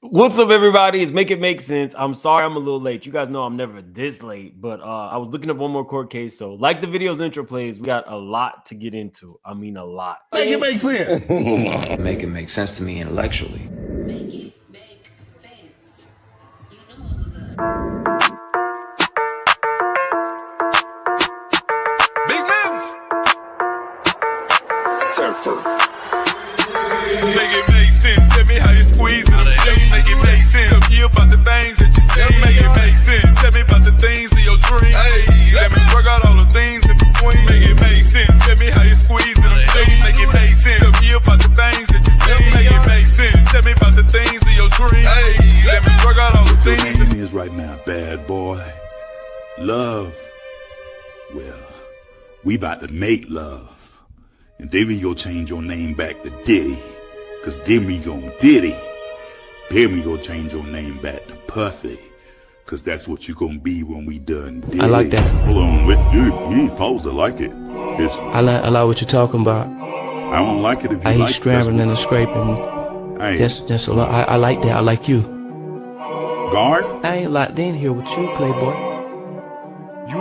What's up, everybody? It's Make It Make Sense. I'm sorry I'm a little late. You guys know I'm never this late, but I was looking up one more court case. So, like the video's intro plays, we got a lot to get into. I mean, a lot. Make it make sense. Make it make sense to me intellectually. Make it make sense. You know what was up. Big moves. Surfer. Make it make sense. Tell me how you squeeze it. Make it make sense. Tell me about the things that you say. Make it make sense. Tell me about the things in your dreams. Hey, let me work out all the things in between. Make it make sense. Tell me how you squeeze it. Make it make sense. Tell me about the things that you say. Make it make sense. Tell me about the things in your dreams. Hey, let me work out all the things. Your name is right now, bad boy. Love. Well, we about to make love. And then we gonna change your name back to Diddy. Cause then we gonna Diddy. Then we gonna change your name back to Puffy. Cause that's what you gonna be when we done Diddy. I like that. Hold on, wait, dude, you ain't supposed to like it. It's, I like what you're talking about. I don't like it if you I like hear it. scrambling and scraping. Hey, That's a lot. I like that. I like you. guard? I ain't locked in here with you, playboy.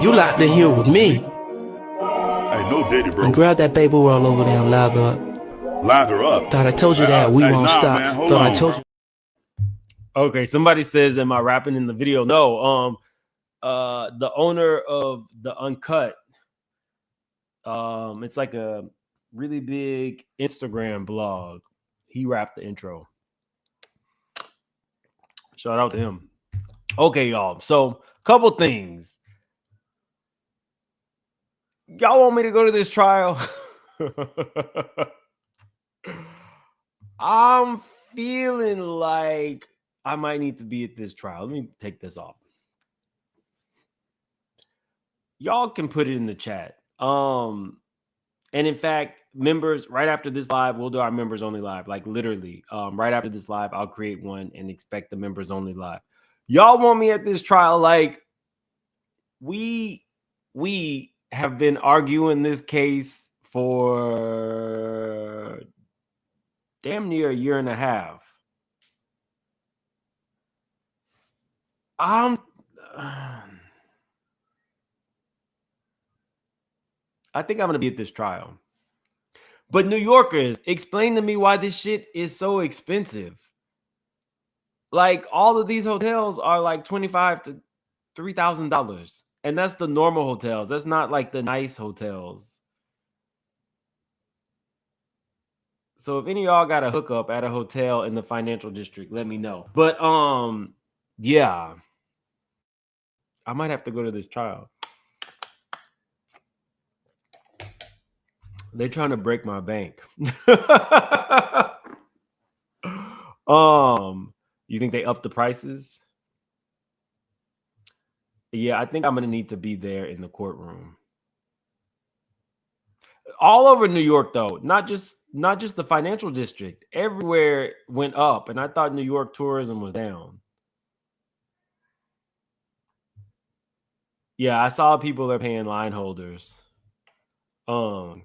You locked in here with me. Hey, no Diddy, bro. And grab that baby roll over there and lather up. Lather up. Thought I told you that. We Hey, won't nah, stop. man, hold Thought I on. told you. Okay, somebody says, "Am I rapping in the video?" No. The owner of the Uncut, it's like a really big Instagram blog. He rapped the intro. Shout out to him. Okay, y'all. So, couple things. Y'all want me to go to this trial? I'm feeling like I might need to be at this trial. Let me take this off. Y'all can put it in the chat. And in fact, members, right after this live, we'll do our members only live. Like literally, right after this live, I'll create one and expect the members only live. Y'all want me at this trial? Like we have been arguing this case for damn near a year and a half. I think I'm going to be at this trial. But New Yorkers, explain to me why this shit is so expensive. Like all of these hotels are like $2,500 to $3,000. And that's the normal hotels. That's not like the nice hotels. So if any of y'all got a hookup at a hotel in the financial district, let me know. But yeah. I might have to go to this trial. They're trying to break my bank. You think they upped the prices? Yeah, I think I'm gonna need to be there in the courtroom. All over New York, though, not just the financial district. Everywhere went up, and I thought New York tourism was down. Yeah, I saw people are paying line holders. We'll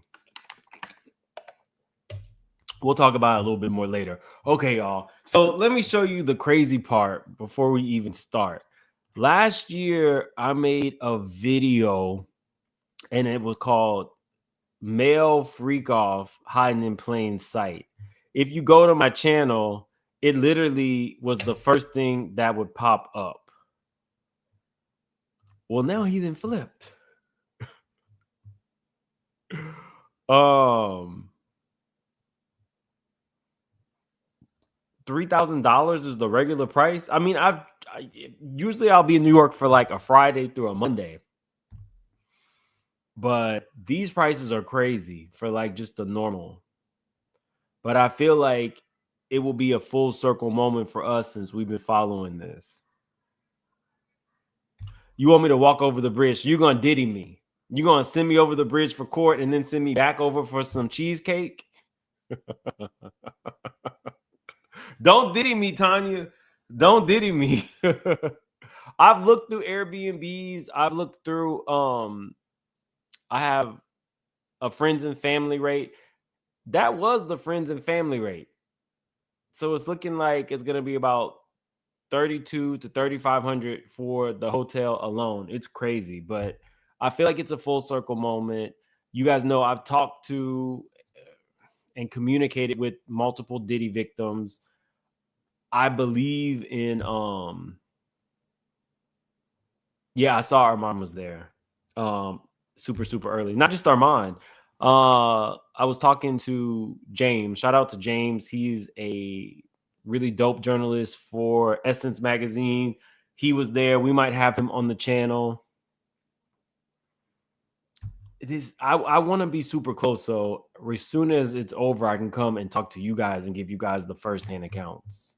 talk about it a little bit more later. Okay, y'all. So let me show you the crazy part before we even start. Last year, I made a video, and it was called Male FreakOFF Hiding in Plain Sight. If you go to my channel, it literally was the first thing that would pop up. Well, now he then flipped. $3,000 is the regular price. I mean, usually I'll be in New York for like a Friday through a Monday. But these prices are crazy for like just the normal. But I feel like it will be a full circle moment for us since we've been following this. You want me to walk over the bridge? You're going to Diddy me. You're going to send me over the bridge for court and then send me back over for some cheesecake? Don't Diddy me, Tanya. Don't Diddy me. I've looked through Airbnbs. I've looked through I have a friends and family rate. That was the friends and family rate. So it's looking like it's going to be about $3,200 to $3,500 for the hotel alone. It's crazy, but I feel like it's a full circle moment. You guys know I've talked to and communicated with multiple Diddy victims. I believe in yeah, I saw Armand was there. Super early. Not just Armand. I was talking to James. Shout out to James. He's a really dope journalist for Essence Magazine. He was there. We might have him on the channel. I want to be super close, so as soon as it's over, I can come and talk to you guys and give you guys the first-hand accounts.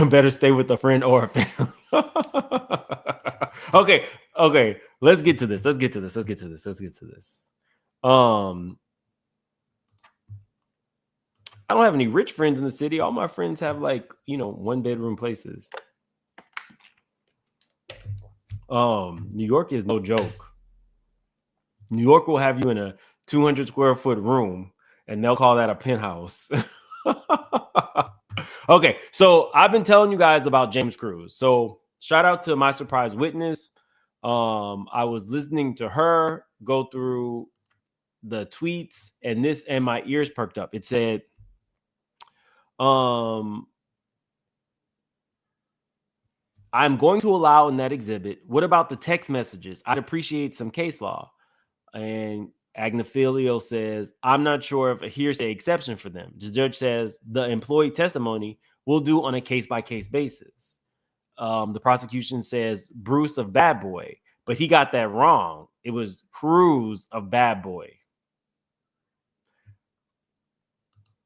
Better stay with a friend or a family. Okay. Let's get to this. I don't have any rich friends in the city. All my friends have like, one-bedroom places. New York is no joke. New York will have you in a 200 square foot room and they'll call that a penthouse. Okay, so I've been telling you guys about James Cruz. So shout out to my surprise witness. I was listening to her go through the tweets and my ears perked up. It said, I'm going to allow in that exhibit. What about the text messages? I'd appreciate some case law. And Agnafilio says, I'm not sure if a hearsay exception for them. The judge says the employee testimony will do on a case-by-case basis. The prosecution says Bruce of Bad Boy, but he got that wrong. It was Cruz of Bad Boy.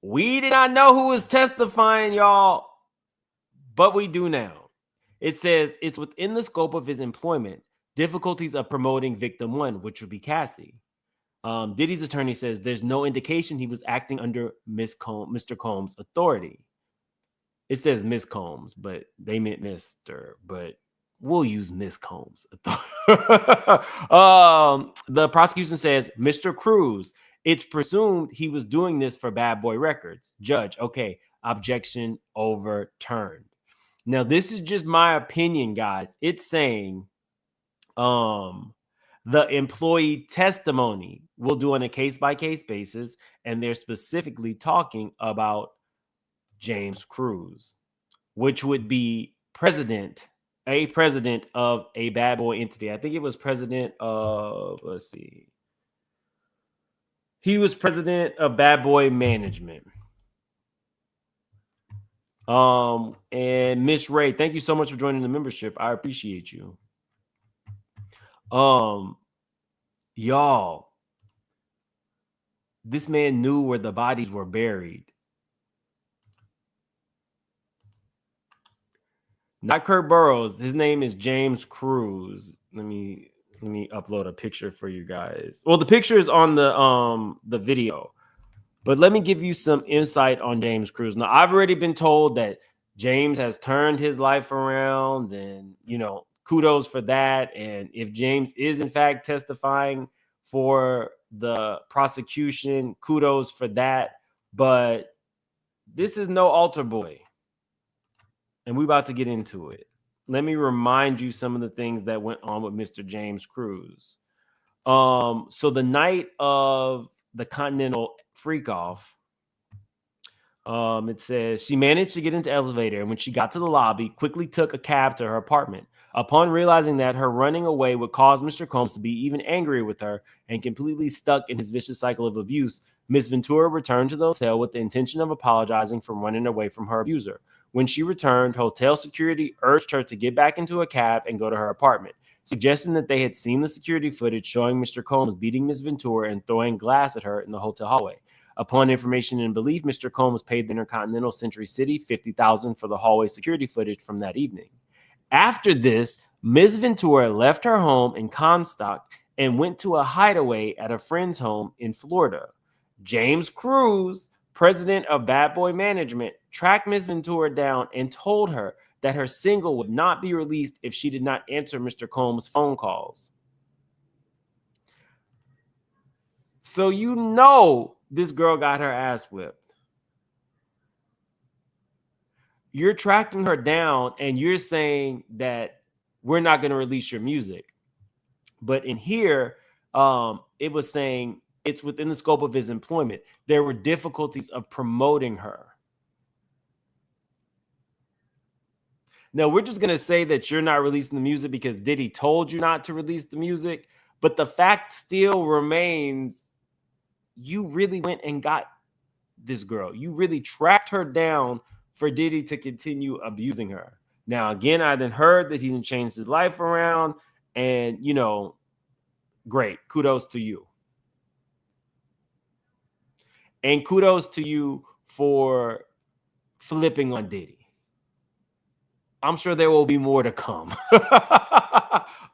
We did not know who was testifying, y'all, but we do now. It says it's within the scope of his employment, difficulties of promoting victim one, which would be Cassie. Diddy's attorney says there's no indication he was acting under Mr. Combs' authority. It says Miss Combs, but they meant Mr. But we'll use Miss Combs. The prosecution says Mr. Cruz. It's presumed he was doing this for Bad Boy Records. Judge, okay, objection overturned. Now, this is just my opinion, guys. It's saying the employee testimony will do on a case-by-case basis, and they're specifically talking about James Cruz, which would be president of a Bad Boy entity. I think it was president of, let's see. He was president of Bad Boy Management. And Miss Ray, thank you so much for joining the membership. I appreciate you. Y'all, this man knew where the bodies were buried. Not Kurt Burrows. His name is James Cruz. Let me upload a picture for you guys. Well, the picture is on the video, but let me give you some insight on James Cruz. Now, I've already been told that James has turned his life around, and kudos for that. And if James is in fact testifying for the prosecution, kudos for that. But this is no altar boy, and we're about to get into it. Let me remind you some of the things that went on with Mr. James Cruz. So the night of the Continental FreakOFF, it says she managed to get into the elevator, and when she got to the lobby, quickly took a cab to her apartment. Upon realizing that her running away would cause Mr. Combs to be even angrier with her and completely stuck in his vicious cycle of abuse, Ms. Ventura returned to the hotel with the intention of apologizing for running away from her abuser. When she returned, hotel security urged her to get back into a cab and go to her apartment, suggesting that they had seen the security footage showing Mr. Combs beating Ms. Ventura and throwing glass at her in the hotel hallway. Upon information and belief, Mr. Combs paid the Intercontinental Century City $50,000 for the hallway security footage from that evening. After this, Ms. Ventura left her home in Comstock and went to a hideaway at a friend's home in Florida. James Cruz, president of Bad Boy Management, tracked Ms. Ventura down and told her that her single would not be released if she did not answer Mr. Combs' phone calls. So this girl got her ass whipped. you're tracking her down and you're saying that we're not going to release your music. But in here, it was saying it's within the scope of his employment. There were difficulties of promoting her. Now, we're just going to say that you're not releasing the music because Diddy told you not to release the music. But the fact still remains, you really went and got this girl. You really tracked her down for Diddy to continue abusing her. Now, again, I then heard that he didn't change his life around. And, you know, great. Kudos to you. And kudos to you for flipping on Diddy. I'm sure there will be more to come.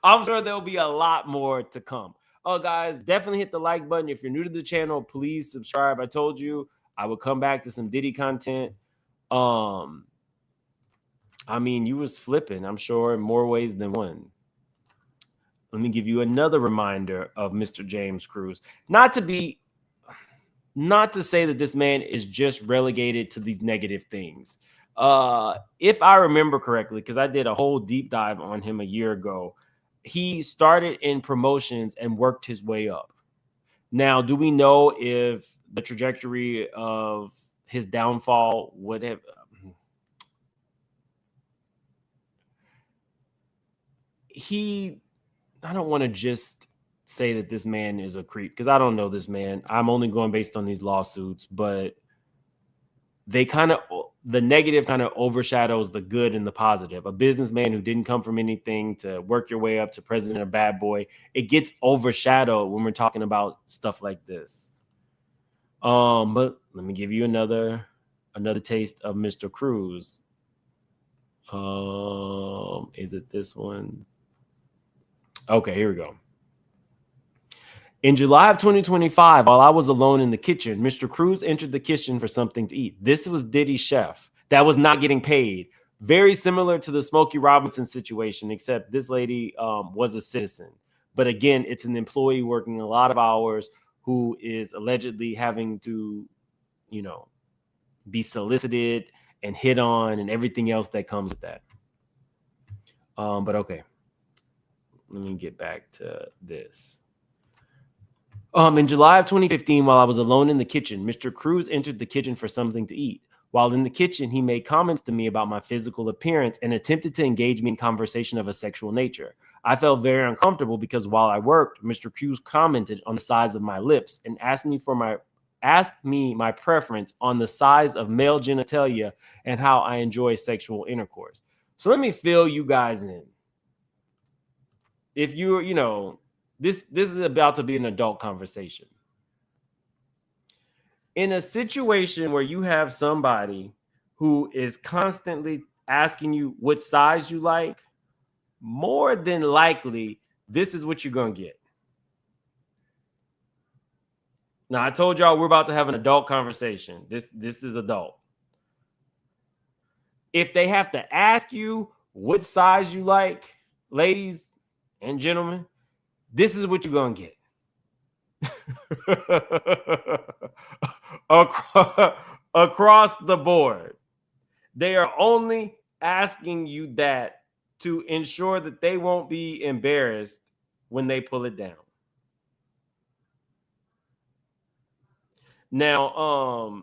I'm sure there will be a lot more to come. Oh, guys, definitely hit the like button. If you're new to the channel, please subscribe. I told you I would come back to some Diddy content. I mean, you was flipping, I'm sure, in more ways than one. Let me give you another reminder of Mr. James Cruz. Not to say that this man is just relegated to these negative things. If I remember correctly, because I did a whole deep dive on him a year ago, he started in promotions and worked his way up. Now, do we know if the trajectory of his downfall would have... I don't want to just say that this man is a creep because I don't know this man. I'm only going based on these lawsuits, but the negative kind of overshadows the good and the positive. A businessman who didn't come from anything to work your way up to president or bad boy, it gets overshadowed when we're talking about stuff like this. But let me give you another taste of Mr. Cruz. Is it this one? Okay, here we go. In July of 2025, while I was alone in the kitchen, Mr. Cruz entered the kitchen for something to eat. This was Diddy's chef that was not getting paid. Very similar to the Smokey Robinson situation, except this lady was a citizen. But again, it's an employee working a lot of hours who is allegedly having to, you know, be solicited and hit on and everything else that comes with that. But okay. Let me get back to this. In July of 2015, while I was alone in the kitchen, Mr. Cruz entered the kitchen for something to eat. While in the kitchen, he made comments to me about my physical appearance and attempted to engage me in conversation of a sexual nature. I felt very uncomfortable because while I worked, Mr. Cruz commented on the size of my lips and asked me my preference on the size of male genitalia and how I enjoy sexual intercourse. So let me fill you guys in. If you're, you know, this is about to be an adult conversation. In a situation where you have somebody who is constantly asking you what size you like, more than likely, this is what you're going to get. Now, I told y'all we're about to have an adult conversation. This is adult. If they have to ask you what size you like, ladies and gentlemen, this is what you're going to get. Across the board. They are only asking you that to ensure that they won't be embarrassed when they pull it down. Now,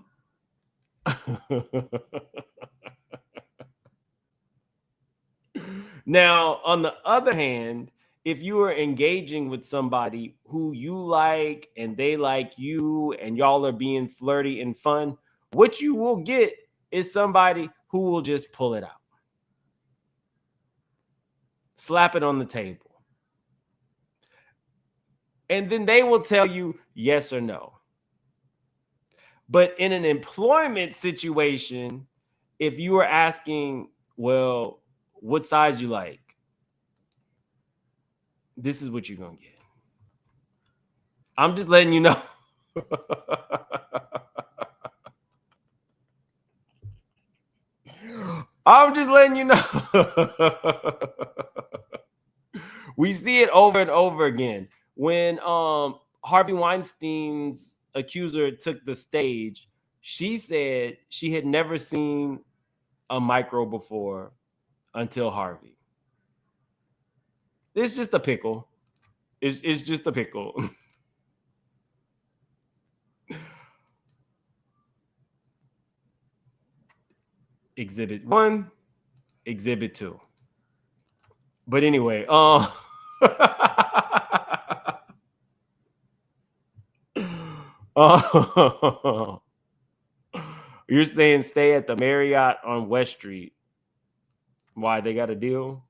now, on the other hand, if you are engaging with somebody who you like and they like you and y'all are being flirty and fun, what you will get is somebody who will just pull it out. Slap it on the table. And then they will tell you yes or no. But in an employment situation, if you are asking, well, what size you like? This is what you're going to get. I'm just letting you know. I'm just letting you know. We see it over and over again. When Harvey Weinstein's accuser took the stage, she said she had never seen a micro before until Harvey. It's just a pickle. It's just a pickle. Exhibit 1, Exhibit 2. But anyway, you're saying stay at the Marriott on West Street. Why, they got a deal?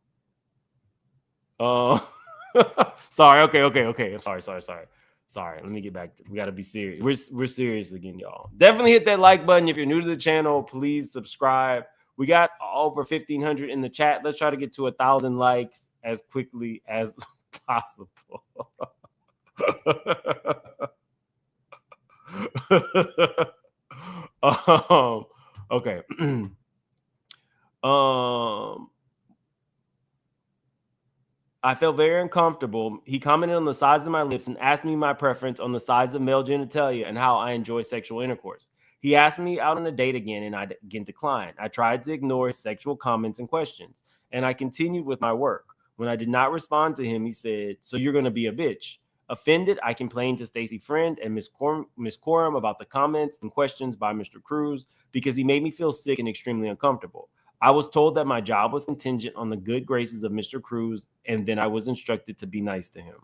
Sorry. Okay. Sorry. Let me get back to. We got to be serious. We're serious again, y'all. Definitely hit that like button if you're new to the channel. Please subscribe. We got over 1,500 in the chat. Let's try to get to 1,000 likes as quickly as possible. Okay. I felt very uncomfortable. He commented on the size of my lips and asked me my preference on the size of male genitalia and how I enjoy sexual intercourse. He asked me out on a date again, and I again declined. I tried to ignore his sexual comments and questions, and I continued with my work. When I did not respond to him, he said, "So you're going to be a bitch." Offended, I complained to Stacy Friend and Miss Coram about the comments and questions by Mr. Cruz because he made me feel sick and extremely uncomfortable. I was told that my job was contingent on the good graces of Mr. Cruz, and then I was instructed to be nice to him.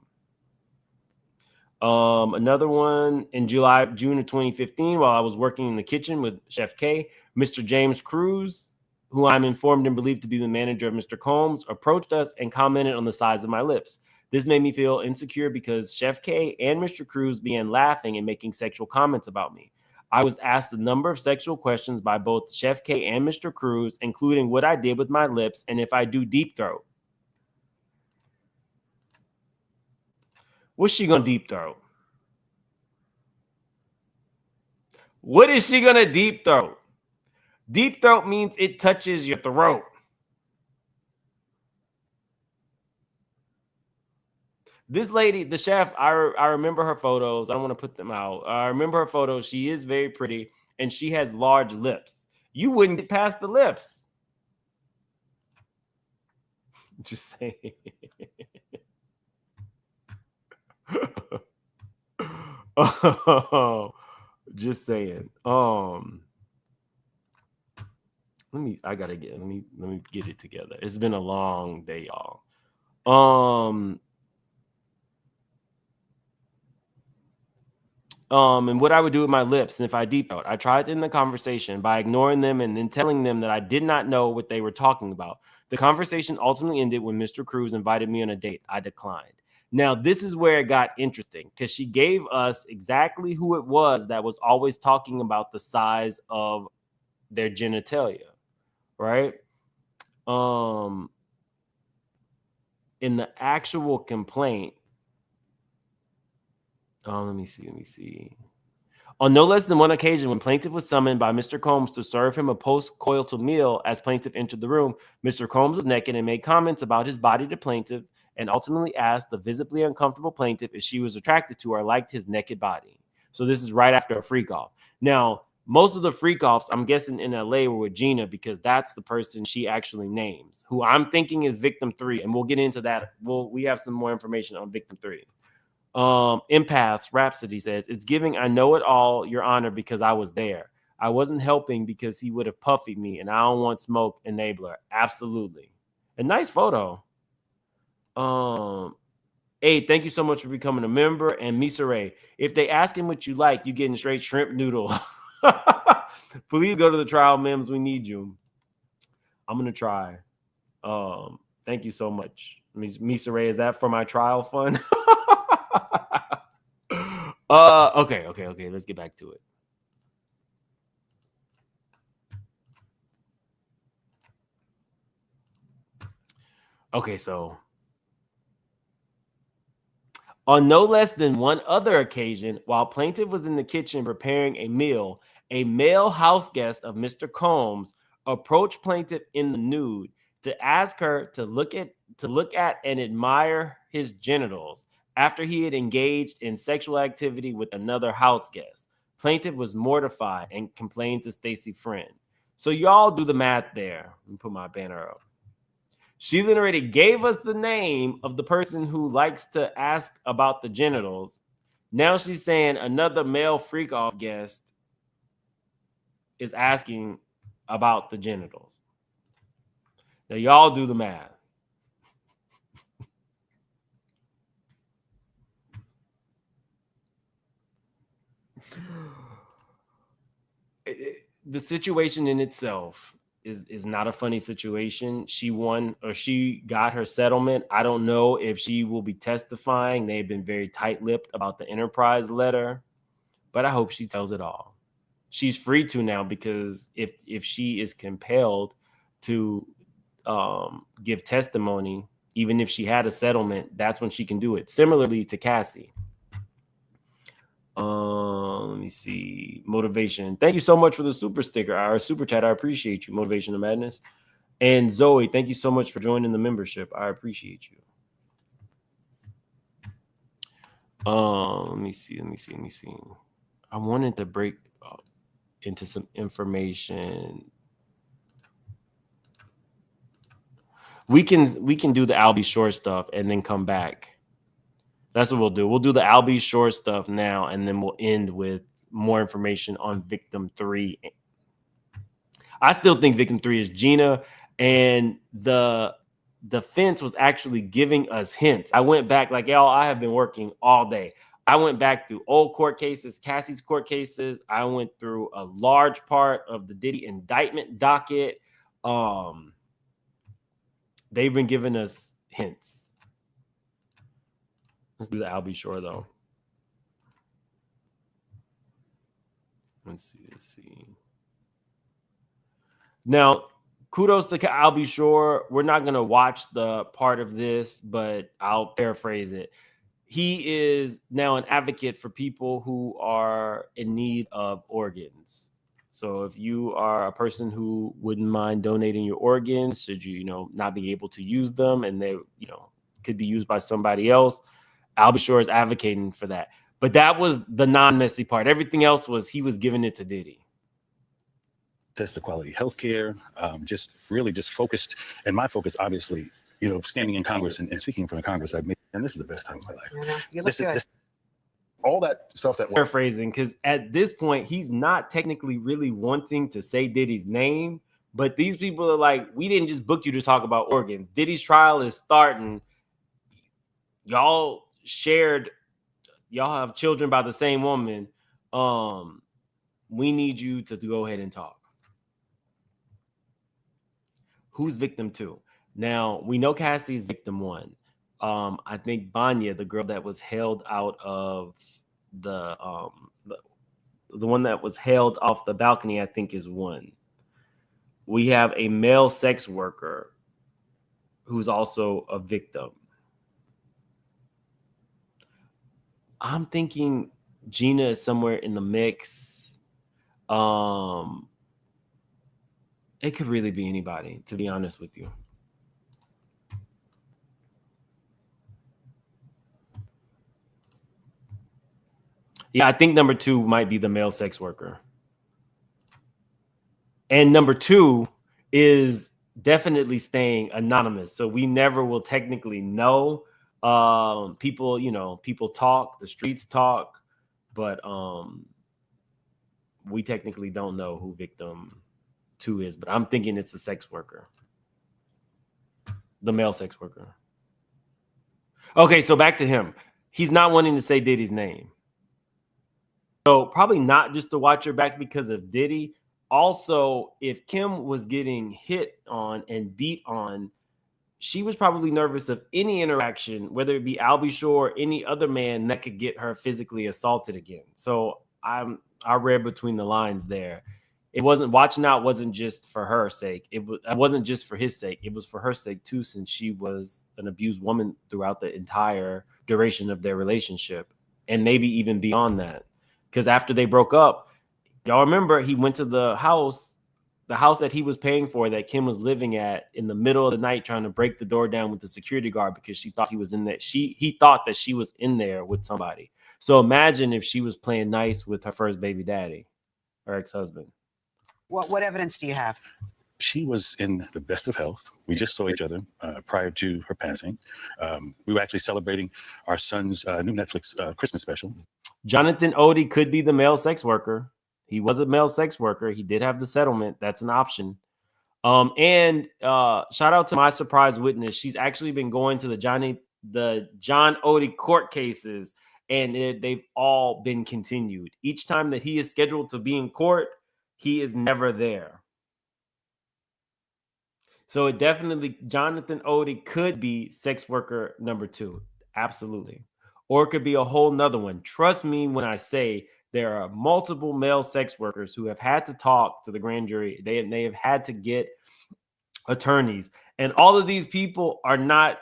Another one in June of 2015, while I was working in the kitchen with Chef K, Mr. James Cruz, who I'm informed and believed to be the manager of Mr. Combs, approached us and commented on the size of my lips. This made me feel insecure because Chef K and Mr. Cruz began laughing and making sexual comments about me. I was asked a number of sexual questions by both Chef K and Mr. Cruz, including what I did with my lips and if I do deep throat. What's she gonna deep throat? What is she gonna deep throat? Deep throat means it touches your throat. This lady, the chef, I remember her photos. I don't want to put them out. I remember her photos. She is very pretty, and she has large lips. You wouldn't get past the lips. Just saying. Just saying. Let me get it together. It's been a long day, y'all. And what I would do with my lips, and if I deep throat, I tried to end the conversation by ignoring them and then telling them that I did not know what they were talking about. The conversation ultimately ended when Mr. Cruz invited me on a date. I declined. Now, this is where it got interesting because she gave us exactly who it was that was always talking about the size of their genitalia, right? In the actual complaint, let me see. On no less than one occasion, when plaintiff was summoned by Mr. Combs to serve him a post-coital meal as plaintiff entered the room, Mr. Combs was naked and made comments about his body to plaintiff and ultimately asked the visibly uncomfortable plaintiff if she was attracted to or liked his naked body. So this is right after a freak-off. Now, most of the freak-offs, I'm guessing in LA, were with Gina because that's the person she actually names, who I'm thinking is victim 3, and we'll get into that. We have some more information on victim 3. Empaths Rhapsody says, "It's giving I know it all, Your Honor, because I was there. I wasn't helping because he would have puffied me, and I don't want smoke, enabler." Absolutely. A nice photo. Hey, thank you so much for becoming a member. And Misa Ray, if they ask him what you like, you getting straight shrimp noodle. Please go to the trial, Mims. We need you. I'm gonna try. Thank you so much. Misa Ray, is that for my trial fund? Okay. Let's get back to it. Okay, so on no less than one other occasion, while plaintiff was in the kitchen preparing a meal, a male house guest of Mr. Combs approached plaintiff in the nude to ask her to look at and admire his genitals after he had engaged in sexual activity with another house guest. Plaintiff was mortified and complained to Stacy Friend. So y'all do the math there. Let me put my banner up. She then already gave us the name of the person who likes to ask about the genitals. Now she's saying another male FreakOFF guest is asking about the genitals. Now y'all do the math. The situation in itself is not a funny situation. She won, or she got her settlement. I don't know if she will be testifying. They've been very tight-lipped about the Enterprise letter, but I hope she tells it all. She's free to now, because if she is compelled to give testimony, even if she had a settlement, that's when she can do it. Similarly to Cassie. Let me see. Motivation. Thank you so much for the super sticker, our super chat. I appreciate you. Motivation of Madness. And Zoe, thank you so much for joining the membership. I appreciate you. Let me see. I wanted to break into some information. We can do the Albie Shore stuff and then come back. That's what we'll do. We'll do the Albie Shore stuff now, and then we'll end with more information on Victim 3. I still think Victim 3 is Gina, and the defense was actually giving us hints. I went back, like, y'all, I have been working all day. I went back through old court cases, Cassie's court cases. I went through a large part of the Diddy indictment docket. They've been giving us hints. Let's do the Albie Shore, though. Let's see. Now, kudos to Albie Shore. We're not going to watch the part of this, but I'll paraphrase it. He is now an advocate for people who are in need of organs. So if you are a person who wouldn't mind donating your organs, should you, not be able to use them, and they, could be used by somebody else, Albie Shore is advocating for that. But that was the non-messy part. Everything else was he was giving it to Diddy. Test the quality healthcare, just focused. And my focus, obviously, standing in Congress and speaking from the Congress, and this is the best time of my life. You look good. All that stuff that paraphrasing, because at this point, he's not technically really wanting to say Diddy's name, but these people are like, we didn't just book you to talk about organs. Diddy's trial is starting. Y'all have children by the same woman. We need you to go ahead and talk. Who's victim 2? Now, we know Cassie's victim 1. I think Banya, the girl that was held out of the one that was held off the balcony, I think is 1. We have a male sex worker who's also a victim. I'm thinking Gina is somewhere in the mix. It could really be anybody, to be honest with you. Yeah, I think number 2 might be the male sex worker. And number 2 is definitely staying anonymous. So we never will technically know. People talk, the streets talk, but we technically don't know who victim 2 is. But I'm thinking it's the sex worker. The male sex worker. Okay, so back to him. He's not wanting to say Diddy's name. So probably not just to watch her back because of Diddy. Also, if Kim was getting hit on and beat on, she was probably nervous of any interaction, whether it be Albie Shore or any other man that could get her physically assaulted again. So I read between the lines there. It wasn't watching out wasn't just for her sake. It wasn't just for his sake. It was for her sake too, since she was an abused woman throughout the entire duration of their relationship, and maybe even beyond that. Because after they broke up, y'all remember he went to the house that he was paying for, that Kim was living at, in the middle of the night, trying to break the door down with the security guard because she thought he was in there. He thought that she was in there with somebody. So imagine if she was playing nice with her first baby daddy, her ex-husband. What evidence do you have? She was in the best of health. We just saw each other prior to her passing. We were actually celebrating our son's new Netflix Christmas special. Jonathan Odie could be the male sex worker. He was a male sex worker. He did have the settlement. That's an option. And shout out to my surprise witness. She's actually been going to the John Odie court cases, and they've all been continued. Each time that he is scheduled to be in court, he is never there. So it definitely, Jonathan Odie could be sex worker number 2. Absolutely. Or it could be a whole nother one. Trust me when I say there are multiple male sex workers who have had to talk to the grand jury. They have had to get attorneys. And all of these people are not,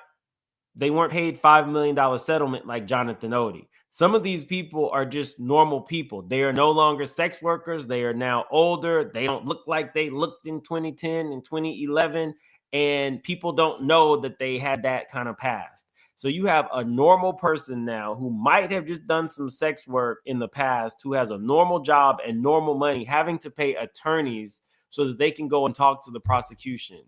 they weren't paid $5 million settlement like Jonathan Odie. Some of these people are just normal people. They are no longer sex workers. They are now older. They don't look like they looked in 2010 and 2011. And people don't know that they had that kind of past. So you have a normal person now who might have just done some sex work in the past, who has a normal job and normal money, having to pay attorneys so that they can go and talk to the prosecution.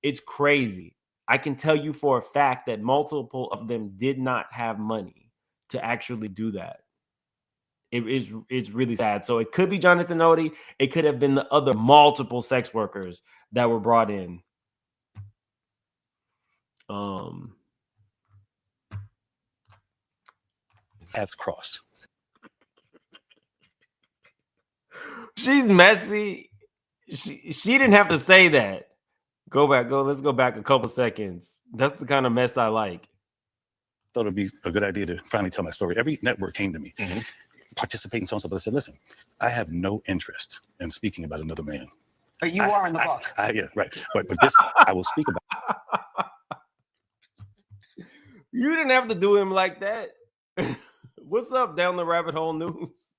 It's crazy. I can tell you for a fact that multiple of them did not have money to actually do that. It's really sad. So it could be Jonathan Odie. It could have been the other multiple sex workers that were brought in. Paths crossed. She's messy. She didn't have to say that. Let's go back a couple seconds. That's the kind of mess I like. Thought it'd be a good idea to finally tell my story. Every network came to me, participate in so-and-so, but I said, listen, I have no interest in speaking about another man. But you are in the book. Yeah, right. But this, I will speak about. You didn't have to do him like that. What's up, Down the Rabbit Hole News?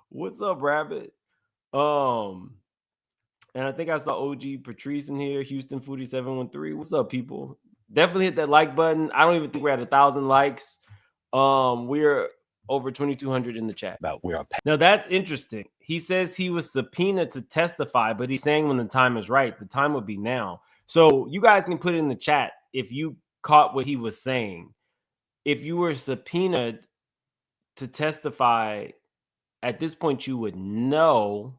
What's up, Rabbit? And I think I saw OG Patrice in here, Houston Foodie 713. What's up, people? Definitely hit that like button. I don't even think we're at 1,000 likes. We're over 2,200 in the chat. About where Now that's interesting. He says he was subpoenaed to testify, but he's saying when the time is right, the time would be now. So you guys can put it in the chat if you caught what he was saying. If you were subpoenaed to testify, at this point you would know,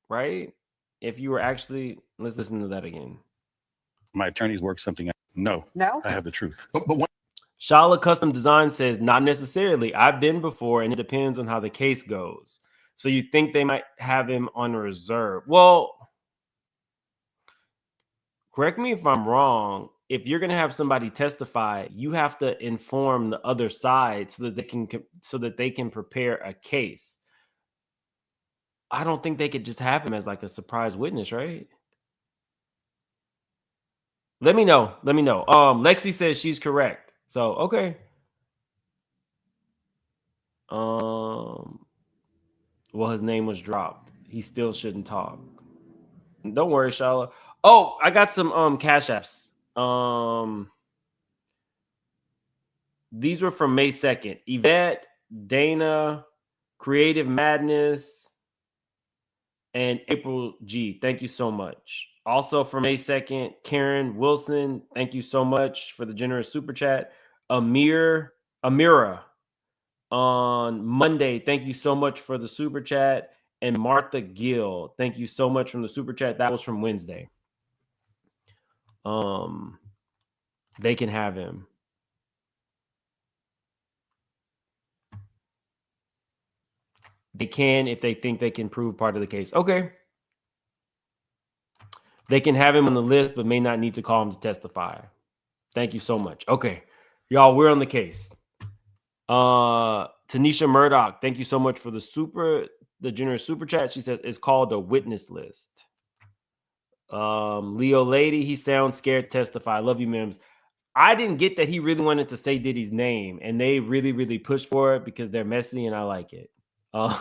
right? If you were actually, let's listen to that again. My attorneys work something out. No, I have the truth. But Shala Custom Design says, not necessarily. I've been before, and it depends on how the case goes. So you think they might have him on reserve? Well, correct me if I'm wrong. If you're going to have somebody testify, you have to inform the other side so that they can prepare a case. I don't think they could just have him as like a surprise witness, right? Let me know. Lexi says she's correct. So, okay. Well, his name was dropped. He still shouldn't talk. Don't worry, Shala. Oh, I got some cash apps. These were from May 2nd. Yvette, Dana, Creative Madness, and April G. Thank you so much. Also from May 2nd, Karen Wilson. Thank you so much for the generous super chat. Amira on Monday. Thank you so much for the super chat. And Martha Gill. Thank you so much from the super chat. That was from Wednesday. They can have him. They can if they think they can prove part of the case. Okay. They can have him on the list, but may not need to call him to testify. Thank you so much. Okay. Y'all, we're on the case. Tanisha Murdoch, thank you so much for the generous super chat. She says it's called a witness list. Leo Lady, he sounds scared to testify. I love you, Mims. I didn't get that he really wanted to say Diddy's name, and they really, really pushed for it because they're messy and I like it. And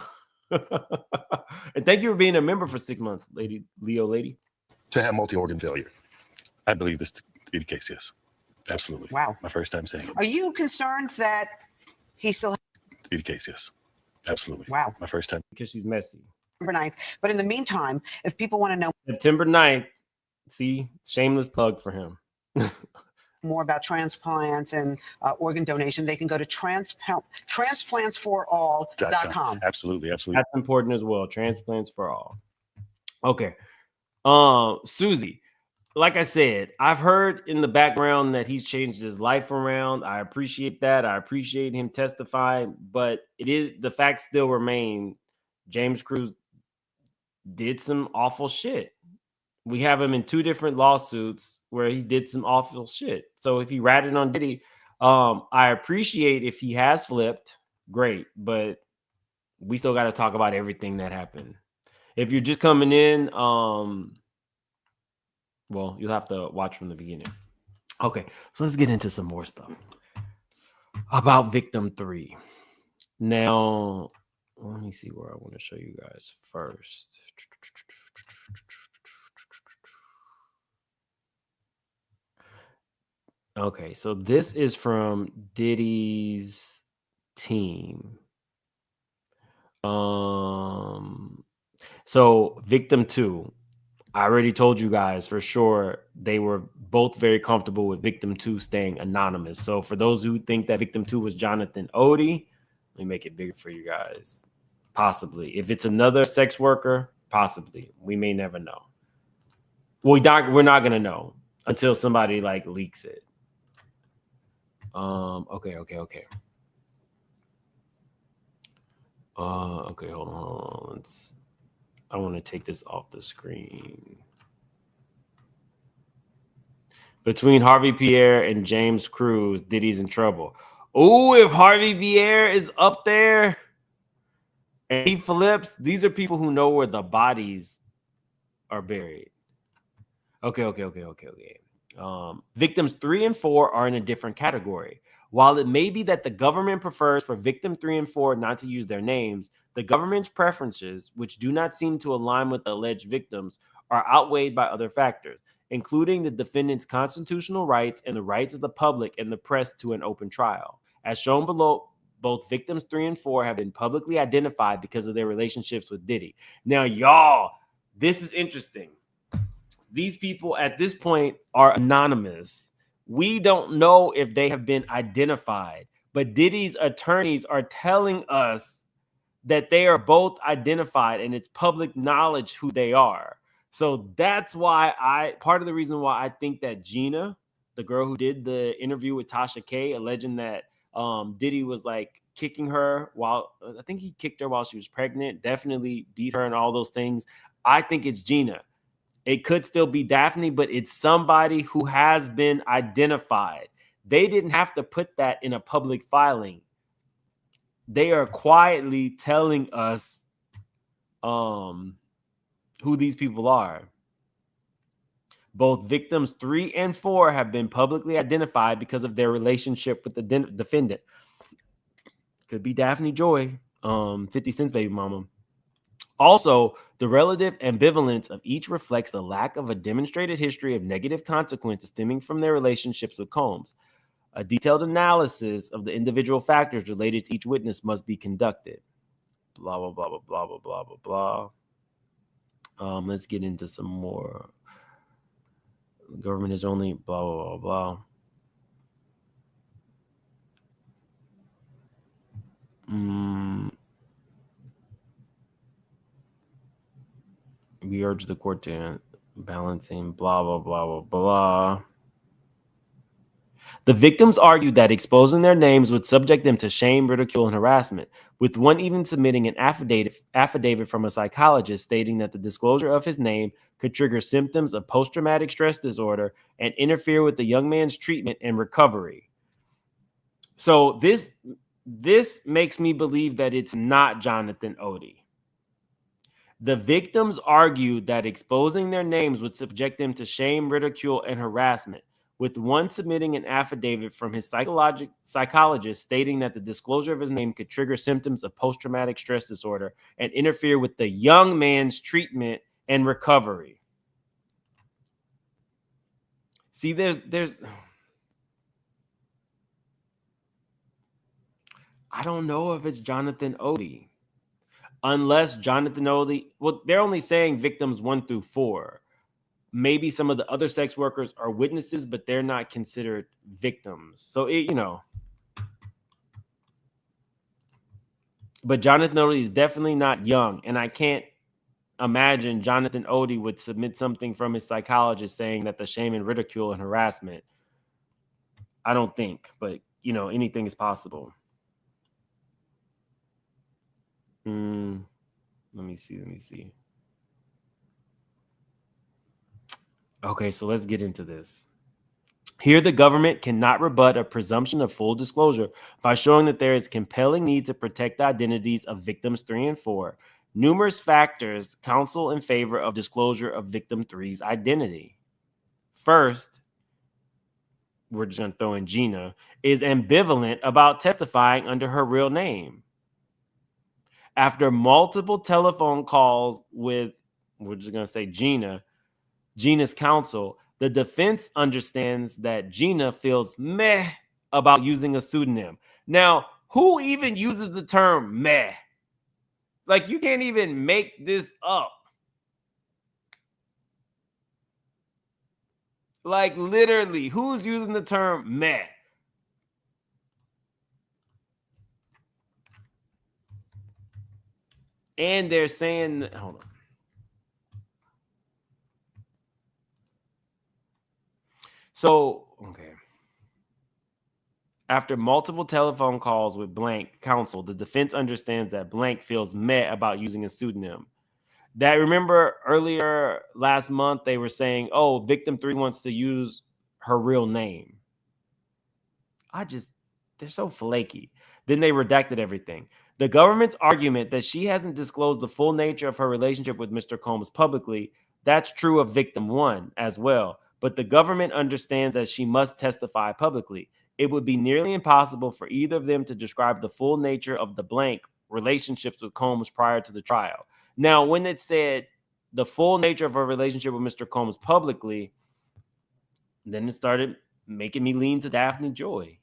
thank you for being a member for 6 months, Leo Lady. To have multi-organ failure. I believe this to be the case, yes. Absolutely. Wow. My first time saying it. Are you concerned that he still Be the case, yes. Absolutely. Wow. My first time. Because she's messy. 9th. But in the meantime, if people want to know September 9th, see, shameless plug for him. more about transplants and organ donation, they can go to transplantsforall.com. Absolutely. That's important as well. Transplants for all. Okay. Susie, like I said, I've heard in the background that he's changed his life around. I appreciate that. I appreciate him testifying, but the facts still remain. James Cruz did some awful shit. We have him in 2 different lawsuits where he did some awful shit. So if he ratted on Diddy, I appreciate if he has flipped, great, but we still got to talk about everything that happened. If you're just coming in, well, you'll have to watch from the beginning. Okay, so let's get into some more stuff about Victim 3. Now, let me see where I want to show you guys first. Okay, so this is from Diddy's team. So Victim 2, I already told you guys for sure they were both very comfortable with Victim 2 staying anonymous. So for those who think that Victim 2 was Jonathan Odie, let me make it bigger for you guys. Possibly. If it's another sex worker, possibly. We may never know. We're not gonna know until somebody like leaks it. Okay. Okay, hold on. I want to take this off the screen. Between Harvey Pierre and James Cruz, Diddy's in trouble. Oh, if Harvey Pierre is up there and he flips, these are people who know where the bodies are buried. Okay. Victims 3 and 4 are in a different category. While it may be that the government prefers for victim 3 and 4 not to use their names, the government's preferences, which do not seem to align with the alleged victims, are outweighed by other factors, including the defendant's constitutional rights and the rights of the public and the press to an open trial. As shown below, both victims 3 and 4 have been publicly identified because of their relationships with Diddy. Now, y'all, this is interesting. These people at this point are anonymous. We don't know if they have been identified, but Diddy's attorneys are telling us that they are both identified and it's public knowledge who they are. So that's why part of the reason why I think that Gina, the girl who did the interview with Tasha K, alleging that Diddy was like kicking her I think he kicked her while she was pregnant, definitely beat her and all those things. I think it's Gina. It could still be Daphne, but it's somebody who has been identified. They didn't have to put that in a public filing. They are quietly telling us who these people are. Both victims 3 and 4 have been publicly identified because of their relationship with the defendant. Could be Daphne Joy, 50 Cent's baby mama. Also, the relative ambivalence of each reflects the lack of a demonstrated history of negative consequences stemming from their relationships with Combs. A detailed analysis of the individual factors related to each witness must be conducted. Blah, blah, blah, blah, blah, blah, blah, blah. Let's get into some more. The government is only blah, blah, blah, blah. We urge the court to balancing blah, blah, blah, blah, blah. The victims argued that exposing their names would subject them to shame, ridicule, and harassment, with one even submitting an affidavit from a psychologist stating that the disclosure of his name could trigger symptoms of post-traumatic stress disorder and interfere with the young man's treatment and recovery. So this makes me believe that it's not Jonathan Odie. The victims argued that exposing their names would subject them to shame, ridicule, and harassment, with one submitting an affidavit from his psychologist stating that the disclosure of his name could trigger symptoms of post-traumatic stress disorder and interfere with the young man's treatment and recovery. See, there's I don't know if it's Jonathan Odie. unless Jonathan Odie, well, they're only saying victims 1 through 4. Maybe some of the other sex workers are witnesses, but they're not considered victims. So, but Jonathan Odie is definitely not young. And I can't imagine Jonathan Odie would submit something from his psychologist saying that the shame and ridicule and harassment. I don't think, but, anything is possible. Let me see. Okay, so let's get into this. Here, the government cannot rebut a presumption of full disclosure by showing that there is compelling need to protect the identities of victims 3 and 4. Numerous factors counsel in favor of disclosure of victim 3's identity. First, we're just going to throw in Gina, is ambivalent about testifying under her real name. After multiple telephone calls with, we're just going to say Gina's counsel, the defense understands that Gina feels meh about using a pseudonym. Now, who even uses the term meh? Like, you can't even make this up. Like, literally, who's using the term meh? And they're saying, hold on. So, okay. After multiple telephone calls with blank counsel, the defense understands that blank feels meh about using a pseudonym. That, remember earlier last month, they were saying, oh, victim 3 wants to use her real name. They're so flaky. Then they redacted everything. The government's argument that she hasn't disclosed the full nature of her relationship with Mr. Combs publicly, that's true of victim 1 as well. But the government understands that she must testify publicly. It would be nearly impossible for either of them to describe the full nature of the blank relationships with Combs prior to the trial. Now, when it said the full nature of her relationship with Mr. Combs publicly, then it started making me lean to Daphne Joy.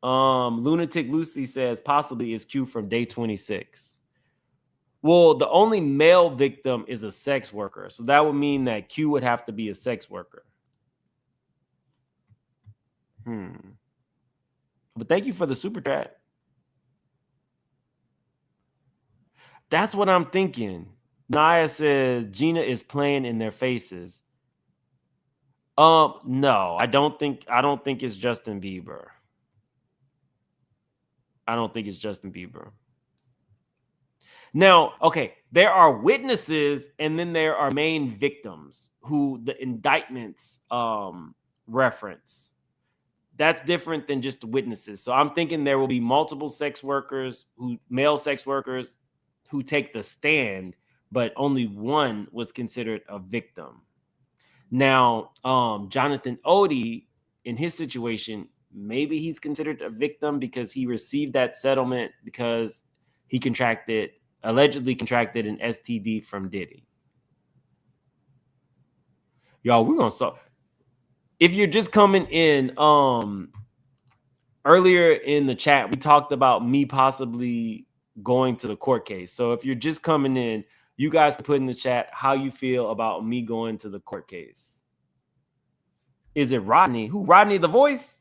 Lunatic Lucy says possibly is Q from day 26. Well, the only male victim is a sex worker. So that would mean that Q would have to be a sex worker. But thank you for the super chat. That's what I'm thinking. Naya says Gina is playing in their faces. No, I don't think it's Justin Bieber. I don't think it's Justin Bieber. Now, okay, there are witnesses and then there are main victims who the indictments reference. That's different than just witnesses. So I'm thinking there will be multiple male sex workers who take the stand, but only one was considered a victim. Now, Jonathan Odie, in his situation, maybe he's considered a victim because he received that settlement because he allegedly contracted an STD from Diddy. Y'all, we're going to solve. If you're just coming in, earlier in the chat, we talked about me possibly going to the court case. So if you're just coming in, you guys can put in the chat how you feel about me going to the court case. Is it Rodney? Who, Rodney the Voice?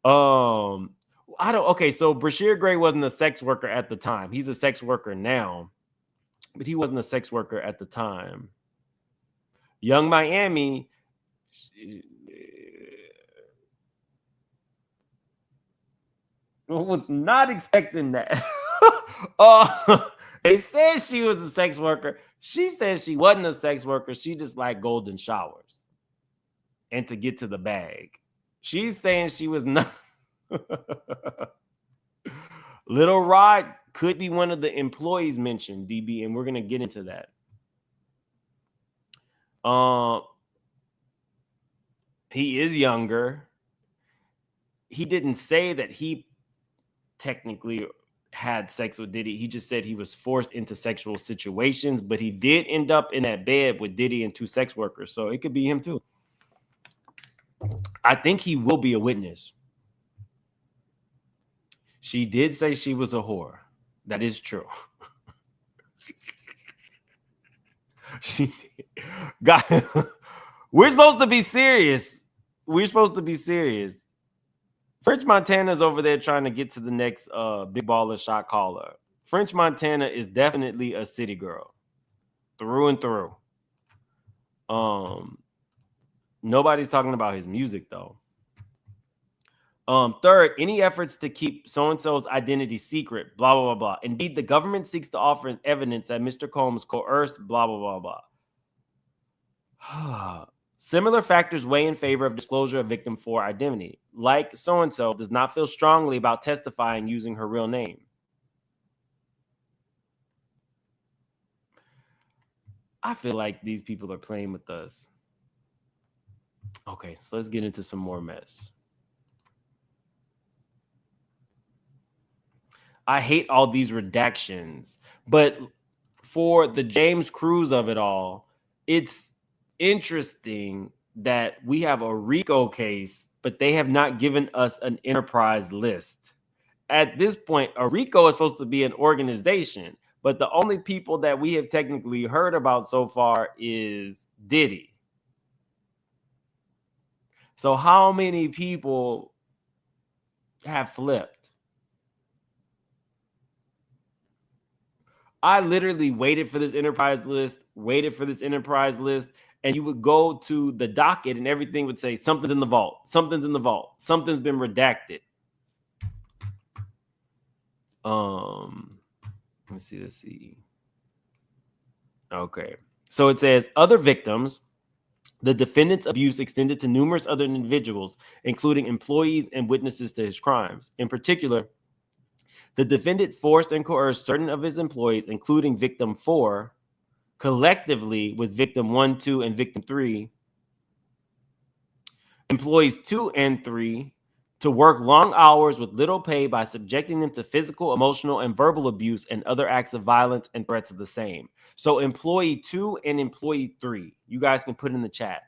Okay, so Brashear Gray wasn't a sex worker at the time. He's a sex worker now, but he wasn't a sex worker at the time. Young Miami was not expecting that. They said she was a sex worker. She said she wasn't a sex worker. She just liked golden showers and to get to the bag. She's saying she was not. Little Rod could be one of the employees mentioned, DB, and we're going to get into that. He is younger. He didn't say that he technically had sex with Diddy. He just said he was forced into sexual situations, but he did end up in that bed with Diddy and 2 sex workers. So it could be him too. I think he will be a witness. She did say she was a whore. That is true. She got. We're supposed to be serious. We're supposed to be serious. French Montana's over there trying to get to the next big baller shot caller. French Montana is definitely a city girl, through and through. Nobody's talking about his music though. Third, any efforts to keep so-and-so's identity secret, blah, blah, blah, blah. Indeed, the government seeks to offer evidence that Mr. Combs coerced, blah, blah, blah, blah. Similar factors weigh in favor of disclosure of victim 4 identity. Like so-and-so does not feel strongly about testifying using her real name. I feel like these people are playing with us. Okay, so let's get into some more mess. I hate all these redactions, but for the James Cruz of it all, it's interesting that we have a RICO case, but they have not given us an enterprise list. At this point, a RICO is supposed to be an organization, but the only people that we have technically heard about so far is Diddy. So how many people have flipped? I literally waited for this enterprise list, and you would go to the docket and everything would say something's in the vault, something's in the vault, something's been redacted. Let's see. Okay. So it says other victims, the defendant's abuse extended to numerous other individuals, including employees and witnesses to his crimes. In particular, the defendant forced and coerced certain of his employees, including victim 4, collectively with victim 1, 2, and victim 3, employees 2 and 3, to work long hours with little pay by subjecting them to physical, emotional, and verbal abuse and other acts of violence and threats of the same. So employee 2 and employee 3, you guys can put in the chat.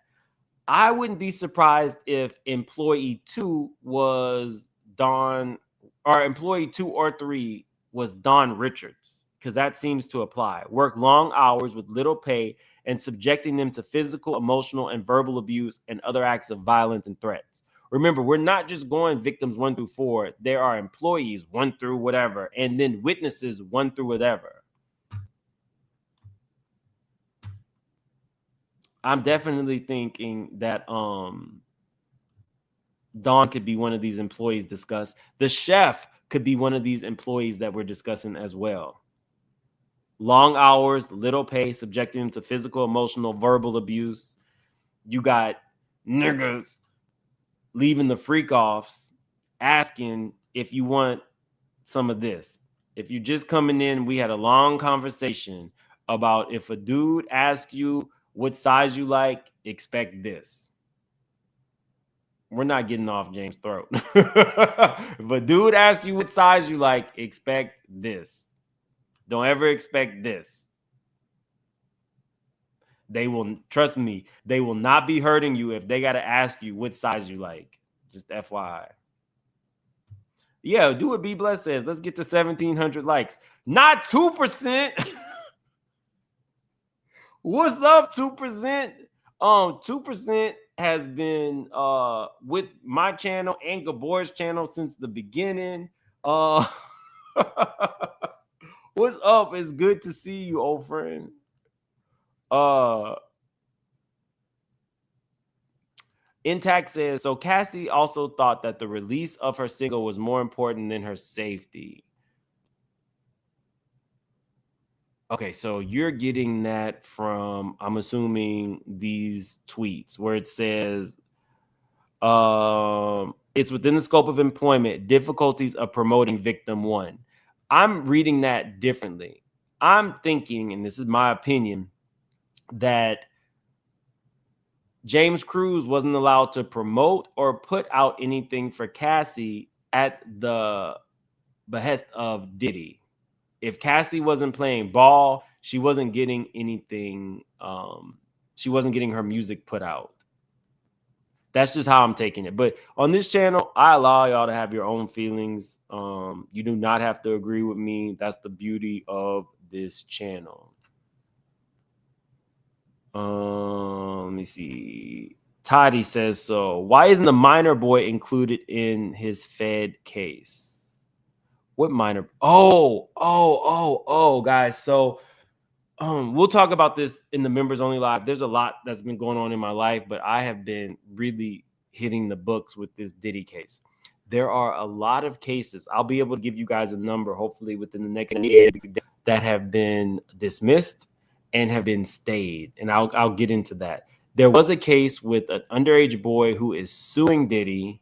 I wouldn't be surprised if employee 2 was Don, or employee 2 or 3 was Don Richards, because that seems to apply. Work long hours with little pay and subjecting them to physical, emotional, and verbal abuse and other acts of violence and threats. Remember, we're not just going victims 1 through 4. There are employees 1 through whatever, and then witnesses 1 through whatever. I'm definitely thinking that Dawn could be one of these employees discussed. The chef could be one of these employees that we're discussing as well. Long hours, little pay, subjecting them to physical, emotional, verbal abuse. You got niggas leaving the freak-offs asking if you want some of this. If you're just coming in, we had a long conversation about if a dude asks you what size you like, expect this. We're not getting off James' throat. If a dude asks you what size you like, expect this. Don't ever expect this. They will, trust me, they will not be hurting you if they got to ask you what size you like. Just FYI. Yeah, do what B Bless says. Let's get to 1,700 likes. Not 2%. What's up, 2%? 2% has been with my channel and Gabor's channel since the beginning. What's up? It's good to see you, old friend. Intact says, so Cassie also thought that the release of her single was more important than her safety. Okay, so you're getting that from, I'm assuming, these tweets where it says, it's within the scope of employment, difficulties of promoting victim 1. I'm reading that differently. I'm thinking, and this is my opinion, that James Cruz wasn't allowed to promote or put out anything for Cassie at the behest of Diddy. If Cassie wasn't playing ball, she wasn't getting anything. She wasn't getting her music put out. That's just how I'm taking it. But on this channel, I allow y'all to have your own feelings. You do not have to agree with me. That's the beauty of this channel. Let me see. Toddy says so. Why isn't the minor boy included in his Fed case? What minor? Oh, guys. So we'll talk about this in the members only live. There's a lot that's been going on in my life, but I have been really hitting the books with this Diddy case. There are a lot of cases. I'll be able to give you guys a number, hopefully within the next year, that have been dismissed and have been stayed. And I'll get into that. There was a case with an underage boy who is suing Diddy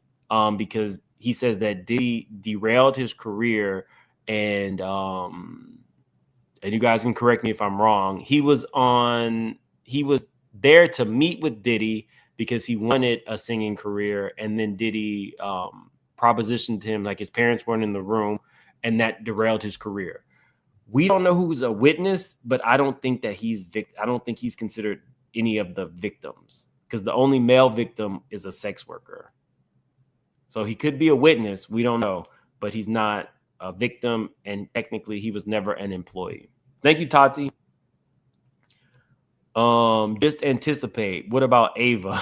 because he says that Diddy derailed his career, and you guys can correct me if I'm wrong. He was there to meet with Diddy because he wanted a singing career, and then Diddy propositioned him, like his parents weren't in the room, and that derailed his career. We don't know who's a witness, but I don't think that I don't think he's considered any of the victims, because the only male victim is a sex worker. So he could be a witness, we don't know, but he's not a victim, and technically he was never an employee. Thank you, Tati. Just anticipate. What about Ava?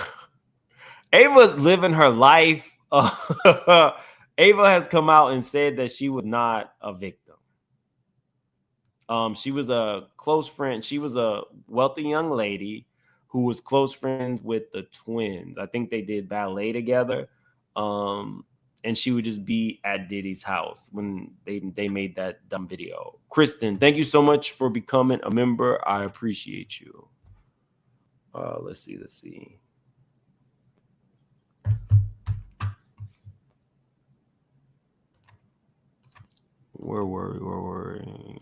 Ava's living her life. Ava has come out and said that she was not a victim. She was a close friend. She was a wealthy young lady who was close friends with the twins. I think they did ballet together. And she would just be at Diddy's house when they made that dumb video. Kristen, thank you so much for becoming a member. I appreciate you. Let's see. Where were we?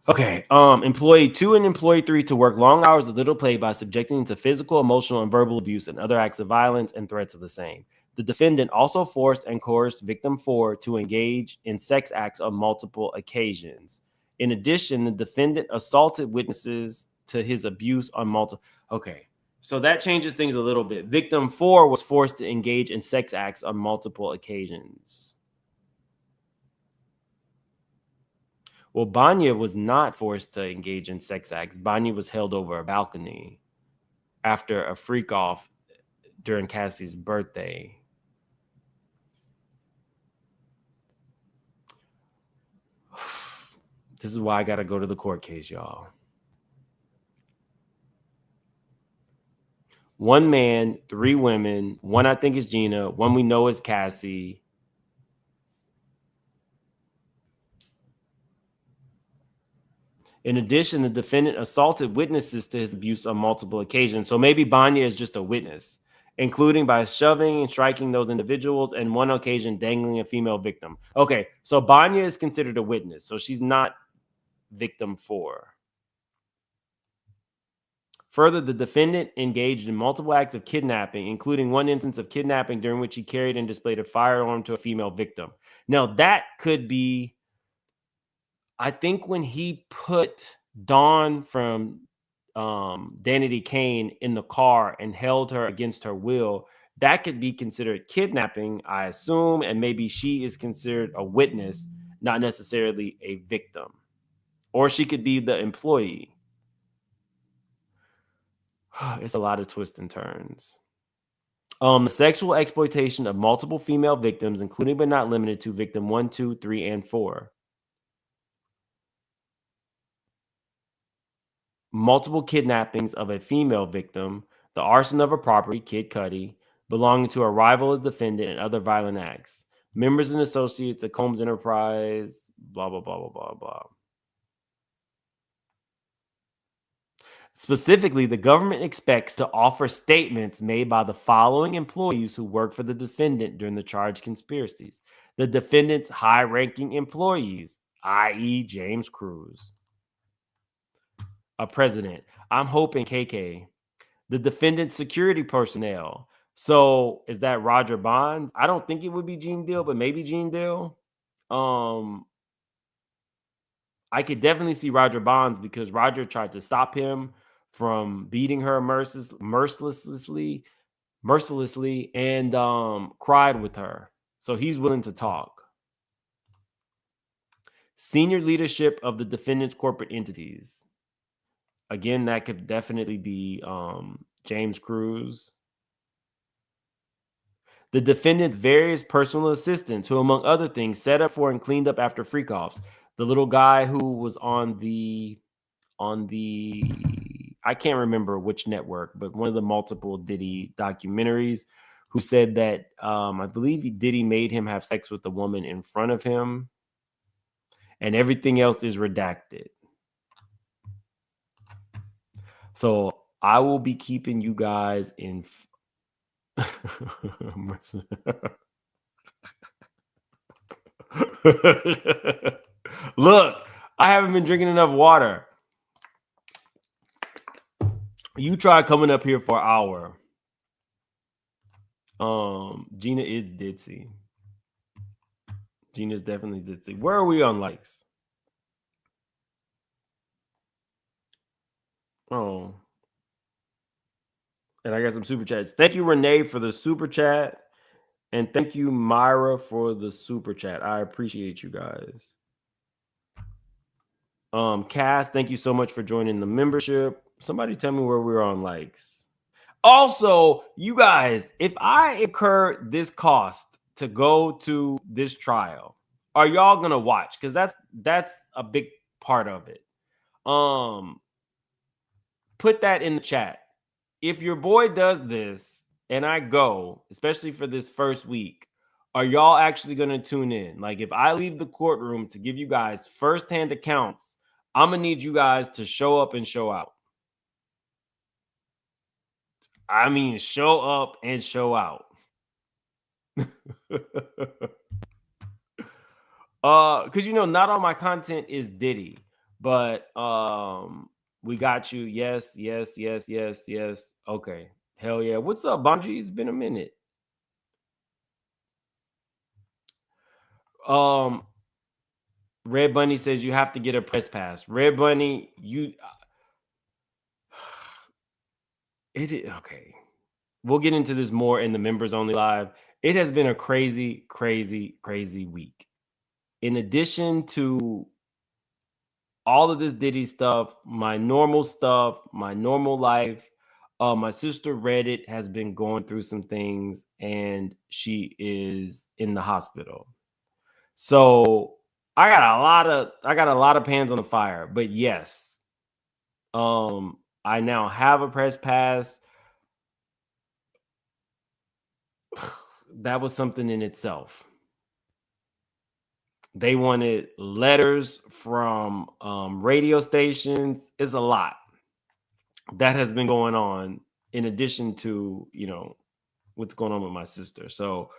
Okay, employee 2 and employee 3 to work long hours with little pay by subjecting them to physical, emotional, and verbal abuse and other acts of violence and threats of the same. The defendant also forced and coerced victim 4 to engage in sex acts on multiple occasions. In addition, the defendant assaulted witnesses to his abuse on multiple. Okay, so that changes things a little bit. Victim 4 was forced to engage in sex acts on multiple occasions. Well, Banya was not forced to engage in sex acts. Banya was held over a balcony after a freak-off during Cassie's birthday. This is why I got to go to the court case, y'all. 1 man, 3 women. 1 I think is Gina. 1 we know is Cassie. In addition, the defendant assaulted witnesses to his abuse on multiple occasions. So maybe Banya is just a witness, including by shoving and striking those individuals, and 1 occasion dangling a female victim. Okay, so Banya is considered a witness, so she's not victim 4. Further, the defendant engaged in multiple acts of kidnapping, including 1 instance of kidnapping during which he carried and displayed a firearm to a female victim. Now, that could be, I think, when he put Dawn from Danity Kane in the car and held her against her will, that could be considered kidnapping, I assume, and maybe she is considered a witness, not necessarily a victim. Or she could be the employee. It's a lot of twists and turns. Sexual exploitation of multiple female victims, including but not limited to victim 1, 2, 3, and 4. Multiple kidnappings of a female victim, the arson of a property, Kid Cudi, belonging to a rival of the defendant, and other violent acts. Members and associates of Combs Enterprise, blah, blah, blah, blah, blah, blah. Specifically, the government expects to offer statements made by the following employees who work for the defendant during the charged conspiracies. The defendant's high-ranking employees, i.e. James Cruz. A president. I'm hoping KK. The defendant's security personnel. So is that Roger Bonds? I don't think it would be Gene Deal, but maybe Gene Deal. I could definitely see Roger Bonds because Roger tried to stop him from beating her mercilessly, and cried with her. So he's willing to talk. Senior leadership of the defendant's corporate entities. Again, that could definitely be James Cruz. The defendant's various personal assistants, who, among other things, set up for and cleaned up after FreakOffs. The little guy who was on the I can't remember which network, but one of the multiple Diddy documentaries, who said that I believe Diddy made him have sex with the woman in front of him, and everything else is redacted. So I will be keeping you guys in. Look, I haven't been drinking enough water. You try coming up here for an hour. Gina is ditzy. Gina's definitely ditzy. Where are we on likes? Oh. And I got some super chats. Thank you, Renee, for the super chat. And thank you, Myra, for the super chat. I appreciate you guys. Cass, thank you so much for joining the membership. Somebody tell me where we're on likes. Also, you guys, if I incur this cost to go to this trial, are y'all gonna watch? Because that's a big part of it. Put that in the chat. If your boy does this and I go, especially for this first week, are y'all actually gonna tune in? Like, if I leave the courtroom to give you guys firsthand accounts, I'm gonna need you guys to show up and show out. I mean, show up and show out. Because not all my content is Diddy, but we got you. Yes. Okay. Hell yeah. What's up, Bonji? It's been a minute. Red Bunny says you have to get a press pass. Red Bunny, okay. We'll get into this more in the members only live. It has been a crazy week. In addition to all of this Diddy stuff, my normal life, my sister Reddit has been going through some things and she is in the hospital. So I got a lot of pans on the fire, but yes, I now have a press pass. That was something in itself. They wanted letters from radio stations. It's a lot that has been going on in addition to, what's going on with my sister. So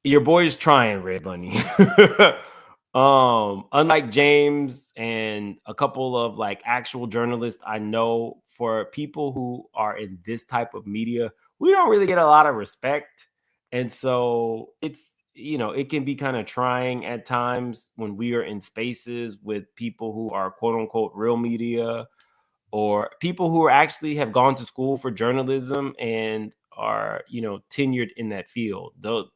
your boy's trying, Red Bunny. Unlike James and a couple of like actual journalists I know, for people who are in this type of media, we don't really get a lot of respect. And so it's, it can be kind of trying at times when we are in spaces with people who are quote unquote real media, or people who actually have gone to school for journalism and are, tenured in that field. Though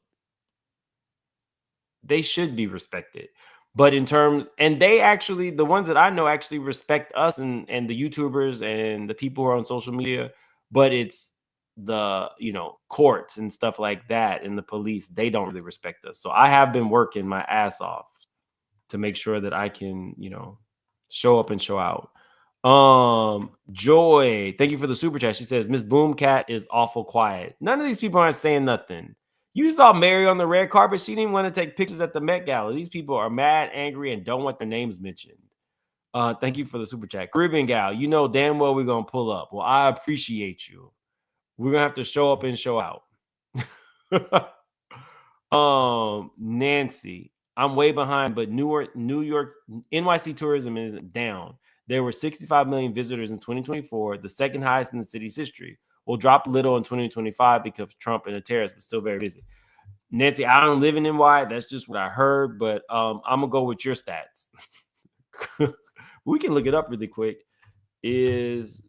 they should be respected. But in terms, and they actually, the ones that I know actually respect us and the YouTubers and the people who are on social media, but it's the, courts and stuff like that and the police, they don't really respect us. So I have been working my ass off to make sure that I can, show up and show out. Joy, thank you for the super chat. She says, Miss Boomcat is awful quiet. None of these people aren't saying nothing. You saw Mary on the red carpet. She didn't want to take pictures at the Met Gala. These people are mad, angry, and don't want their names mentioned. Thank you for the super chat. Caribbean gal, damn well we're going to pull up. Well, I appreciate you. We're going to have to show up and show out. Nancy, I'm way behind, but New York, NYC tourism is down. There were 65 million visitors in 2024, the second highest in the city's history. Will drop a little in 2025 because of Trump and the tariffs, but still very busy. Nancy, I don't live in NY. That's just what I heard, but I'm gonna go with your stats. We can look it up really quick. Is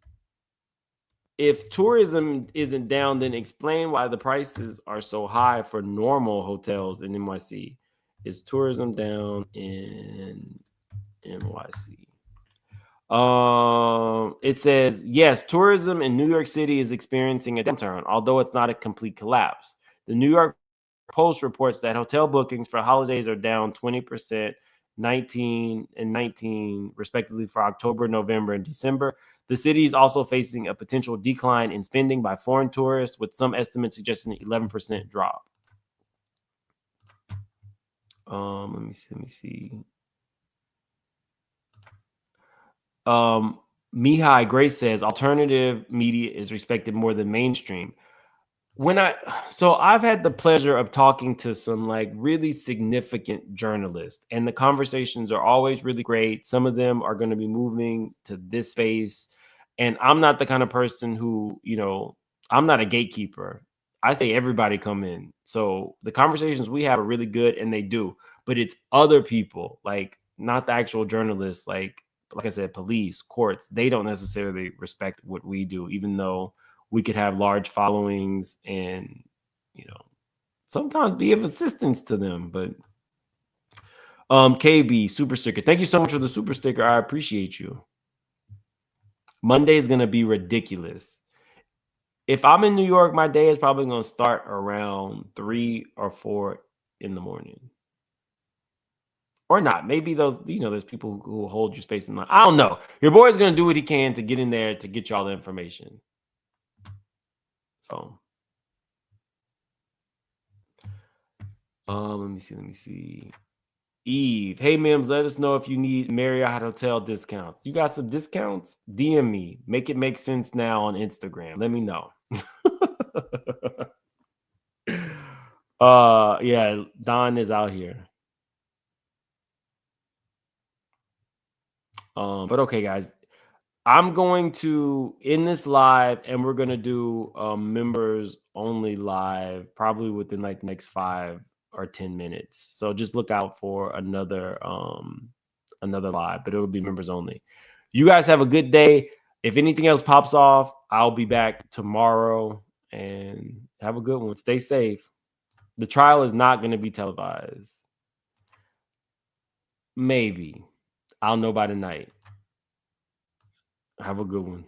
if tourism isn't down, then explain why the prices are so high for normal hotels in NYC. Is tourism down in NYC? It says yes, tourism in New York City is experiencing a downturn, although it's not a complete collapse. The New York Post reports that hotel bookings for holidays are down 20%, 19 and 19 respectively for October, November, and December. The city is also facing a potential decline in spending by foreign tourists, with some estimates suggesting an 11% drop. Let me see. Mihai Grace says alternative media is respected more than mainstream. So I've had the pleasure of talking to some like really significant journalists, and the conversations are always really great. Some of them are going to be moving to this space, and I'm not the kind of person who, I'm not a gatekeeper. I say everybody come in. So the conversations we have are really good, and they do, but it's other people, like not the actual journalists, like I said, police, courts, they don't necessarily respect what we do, even though we could have large followings and, sometimes be of assistance to them. But KB, super sticker. Thank you so much for the super sticker. I appreciate you. Monday is going to be ridiculous. If I'm in New York, my day is probably going to start around 3 or 4 in the morning. Or not. Maybe those, there's people who hold your space in mind. I don't know. Your boy's going to do what he can to get in there to get y'all the information. So, let me see. Eve, hey Mims, let us know if you need Marriott hotel discounts. You got some discounts? DM me. Make it make sense now on Instagram. Let me know. Yeah, Don is out here. But okay, guys. I'm going to end this live, and we're going to do members only live probably within like the next 5 or 10 minutes. So just look out for another live, but it'll be members only. You guys have a good day. If anything else pops off, I'll be back tomorrow, and have a good one. Stay safe. The trial is not going to be televised. Maybe. I'll know by tonight. Have a good one.